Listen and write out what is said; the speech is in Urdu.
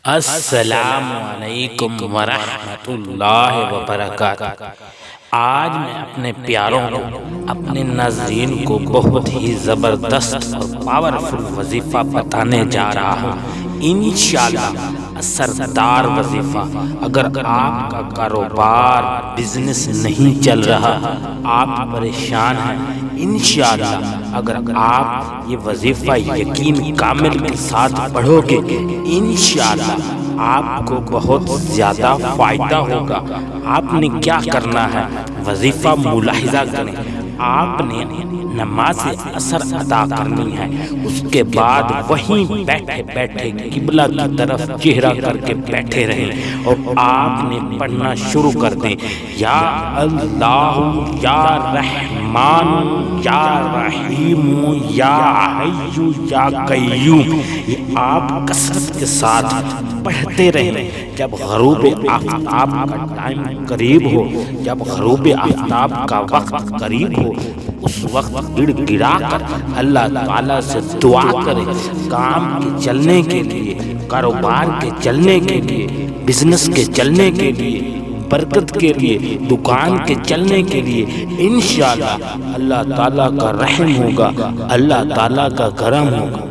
السلام علیکم ورحمۃ اللہ وبرکاتہ۔ آج میں اپنے پیاروں کو، اپنے ناظرین کو بہت ہی زبردست اور پاورفل وظیفہ بتانے جا رہا ہوں، انشاءاللہ اثردار وظیفہ۔ اگر آپ کا کاروبار بزنس نہیں چل رہا، آپ پریشان ہیں، انشاءاللہ اگر آپ یہ وظیفہ یقین کامل کے ساتھ پڑھو گے، انشاءاللہ آپ کو بہت زیادہ فائدہ ہوگا۔ آپ نے کیا کرنا ہے، وظیفہ ملاحظہ کریں۔ آپ نے نماز عصر ادا کرنی ہے، اس کے بعد وہیں بیٹھے بیٹھے قبلہ کی طرف چہرہ کر کے بیٹھے رہیں اور آپ نے پڑھنا شروع کر دیں، یا اللہ یا رحمان یا رحیم یا حی یا قیوم۔ یہ آپ کثرت کے ساتھ پڑھتے رہیں۔ جب غروب آفتاب کا ٹائم قریب ہو، جب غروب آفتاب کا وقت قریب ہو، اس وقت گڑ گڑا کر اللہ تعالیٰ سے دعا کریں، کام کے چلنے کے لیے، کاروبار کے چلنے کے لیے، بزنس کے چلنے کے لیے، برکت کے لیے، دکان کے چلنے کے لیے۔ انشاءاللہ اللہ تعالیٰ کا رحم ہوگا، اللہ تعالیٰ کا کرم ہوگا۔